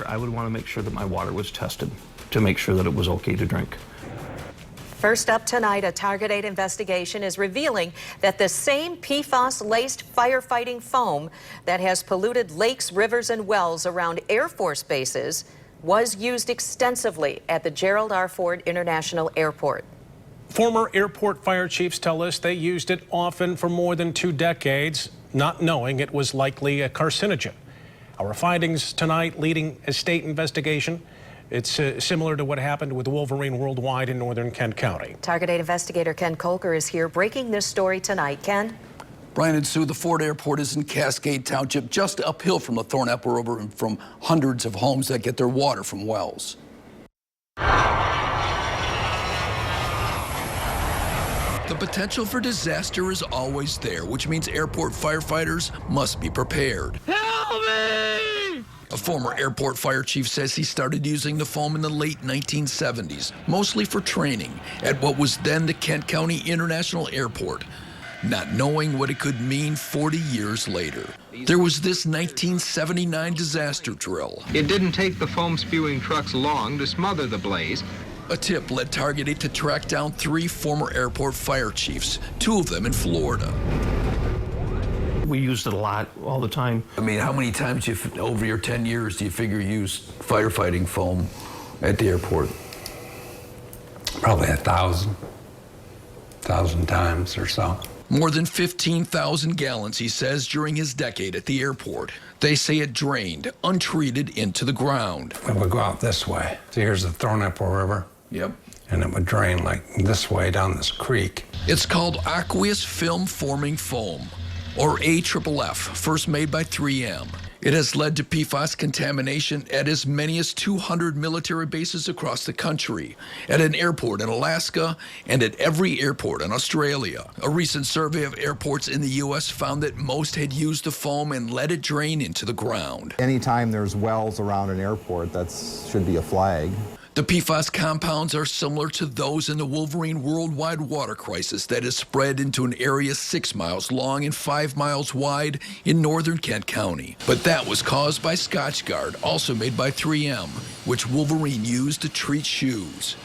water, I would want to make sure that my water was tested to make sure that it was okay to drink. First up tonight, a Target 8 investigation is revealing that the same PFAS-laced firefighting foam that has polluted lakes, rivers, and wells around Air Force bases was used extensively at the Gerald R. Ford International Airport. Former airport fire chiefs tell us they used it often for more than 2 decades, not knowing it was likely a carcinogen. Our findings tonight leading a state investigation. It's similar to what happened with Wolverine Worldwide in northern Kent County. Target 8 investigator Ken Kolker is here breaking this story tonight. Ken? Brian and Sue, the Ford Airport is in Cascade Township, just uphill from the Thornapple River and from hundreds of homes that get their water from wells. The potential for disaster is always there, which means airport firefighters must be prepared. Help me! A former airport fire chief says he started using the foam in the late 1970s, mostly for training at what was then the Kent County International Airport, not knowing what it could mean 40 years later. There was this 1979 disaster drill. It didn't take the foam-spewing trucks long to smother the blaze. A tip led Target 8 to track down 3 former airport fire chiefs, 2 of them in Florida. We used it a lot, all the time. I mean, how many times over your 10 years do you figure you used firefighting foam at the airport? Probably 1,000 times or so. More than 15,000 gallons, he says, during his decade at the airport. They say it drained, untreated, into the ground. It would go out this way. So here's the Thornapple River. Yep. And it would drain like this way down this creek. It's called aqueous film forming foam, or AFFF, first made by 3M. It has led to PFAS contamination at as many as 200 military bases across the country, at an airport in Alaska, and at every airport in Australia. A recent survey of airports in the U.S. found that most had used the foam and let it drain into the ground. Anytime there's wells around an airport, that should be a flag. The PFAS compounds are similar to those in the Wolverine Worldwide water crisis that has spread into an area 6 miles long and 5 miles wide in northern Kent County. But that was caused by Scotchgard, also made by 3M, which Wolverine used to treat shoes.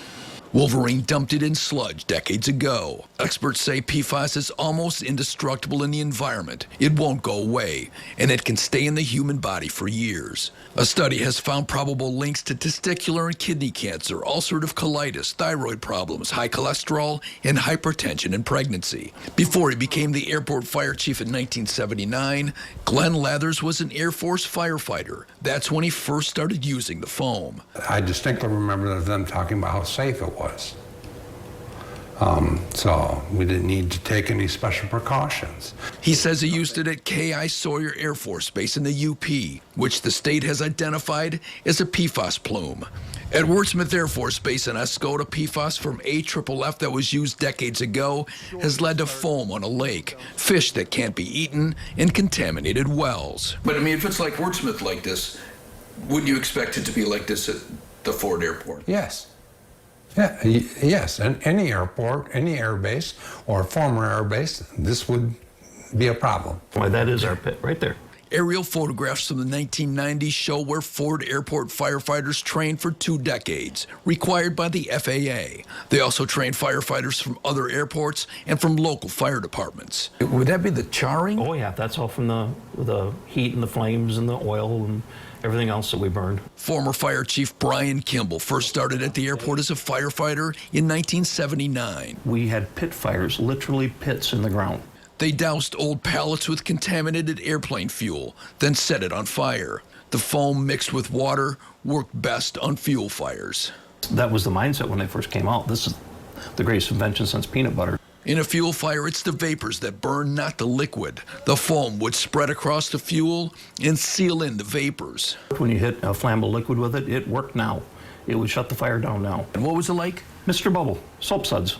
Wolverine dumped it in sludge decades ago. Experts say PFAS is almost indestructible in the environment. It won't go away, and it can stay in the human body for years. A study has found probable links to testicular and kidney cancer, ulcerative colitis, thyroid problems, high cholesterol, and hypertension in pregnancy. Before he became the airport fire chief in 1979, Glenn Lathers was an Air Force firefighter. That's when he first started using the foam. I distinctly remember them talking about how safe it was. So we didn't need to take any special precautions. He says he used it at K.I. Sawyer Air Force Base in the UP, which the state has identified as a PFAS plume. At Wordsmith Air Force Base in Escoda, PFAS from AFFF that was used decades ago has led to foam on a lake, fish that can't be eaten, and contaminated wells. But I mean, if it's like Wordsmith like this, wouldn't you expect it to be like this at the Ford Airport? Yes. Yeah, yes, and any airport, any air base, or former air base, this would be a problem. Why, that is our pit right there. Aerial photographs from the 1990s show where Ford Airport firefighters trained for 2 decades, required by the FAA. They also trained firefighters from other airports and from local fire departments. Would that be the charring? Oh yeah, that's all from the heat and the flames and the oil and everything else that we burned. Former Fire Chief Brian Kimball first started at the airport as a firefighter in 1979. We had pit fires, literally pits in the ground. They doused old pallets with contaminated airplane fuel, then set it on fire. The foam mixed with water worked best on fuel fires. That was the mindset when they first came out. This is the greatest invention since peanut butter. In a fuel fire, it's the vapors that burn, not the liquid. The foam would spread across the fuel and seal in the vapors. When you hit a flammable liquid with it, it worked now. It would shut the fire down now. And what was it like? Mr. Bubble, soap suds.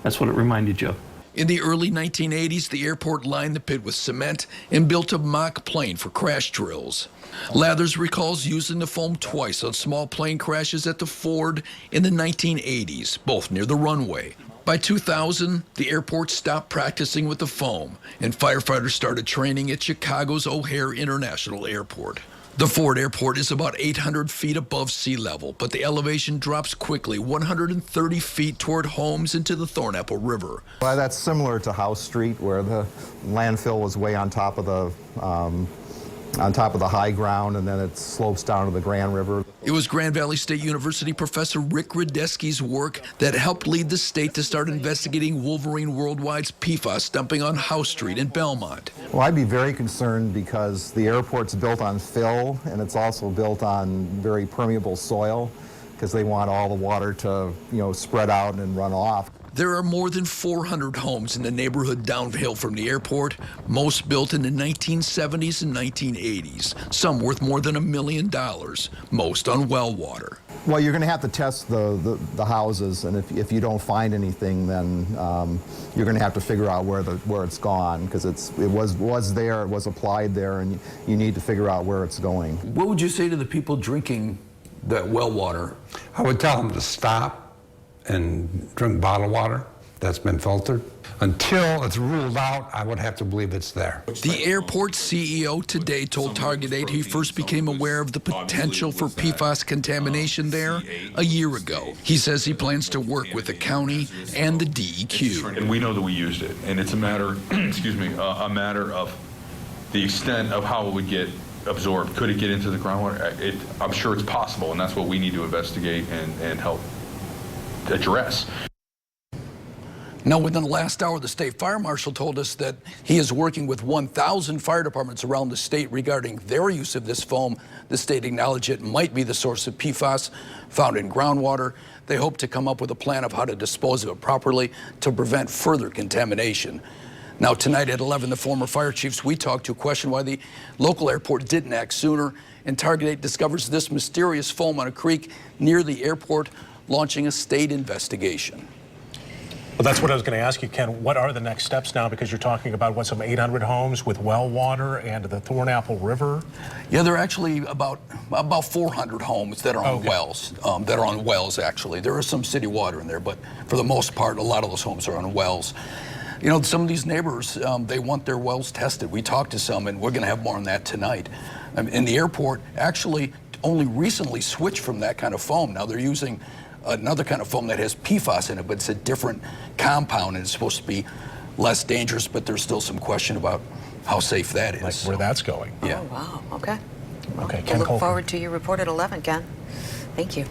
That's what it reminded you of. In the early 1980s, the airport lined the pit with cement and built a mock plane for crash drills. Lathers recalls using the foam twice on small plane crashes at the Ford in the 1980s, both near the runway. By 2000, the airport stopped practicing with the foam, and firefighters started training at Chicago's O'Hare International Airport. The Ford Airport is about 800 feet above sea level, but the elevation drops quickly 130 feet toward homes into the Thornapple River. Well, that's similar to House Street, where the landfill was way on top of the high ground, and then it slopes down to the Grand River. It was Grand Valley State University professor Rick Radesky's work that helped lead the state to start investigating Wolverine Worldwide's PFAS dumping on House Street in Belmont. Well, I'd be very concerned because the airport's built on fill, and it's also built on very permeable soil, because they want all the water to, spread out and run off. There are more than 400 homes in the neighborhood downhill from the airport, most built in the 1970s and 1980s, some worth more than $1 million, most on well water. Well, you're going to have to test the houses, and if you don't find anything, then you're going to have to figure out where it's gone, because it was there, it was applied there, and you need to figure out where it's going. What would you say to the people drinking that well water? I would tell them to stop and drink bottled water that's been filtered. Until it's ruled out, I would have to believe it's there. The airport CEO today told Target 8 he first became aware of the potential for PFAS contamination there a year ago. He says he plans to work with the county and the DEQ. And we know that we used it, and it's a matter, a matter of the extent of how it would get absorbed. Could it get into the groundwater? I'm sure it's possible, and that's what we need to investigate and help address. Now, within the last hour, the state fire marshal told us that he is working with 1,000 fire departments around the state regarding their use of this foam. The state acknowledged it might be the source of PFAS found in groundwater. They hope to come up with a plan of how to dispose of it properly to prevent further contamination. Now, tonight at 11, the former fire chiefs we talked to question why the local airport didn't act sooner. And Target 8 discovers this mysterious foam on a creek near the airport, launching a state investigation. Well, that's what I was going to ask you, Ken. What are the next steps now? Because you're talking about, some 800 homes with well water and the Thornapple River? Yeah, there are actually about 400 homes that are on wells, actually. There is some city water in there, but for the most part, a lot of those homes are on wells. Some of these neighbors, they want their wells tested. We talked to some, and we're going to have more on that tonight. And the airport actually only recently switched from that kind of foam. Now they're using another kind of foam that has PFAS in it, but it's a different compound, and it's supposed to be less dangerous, but there's still some question about how safe that is. Like where that's going. Yeah. Oh, wow. Okay. Okay, We'll Ken look Colfer. forward to your report at 11, Ken. Thank you.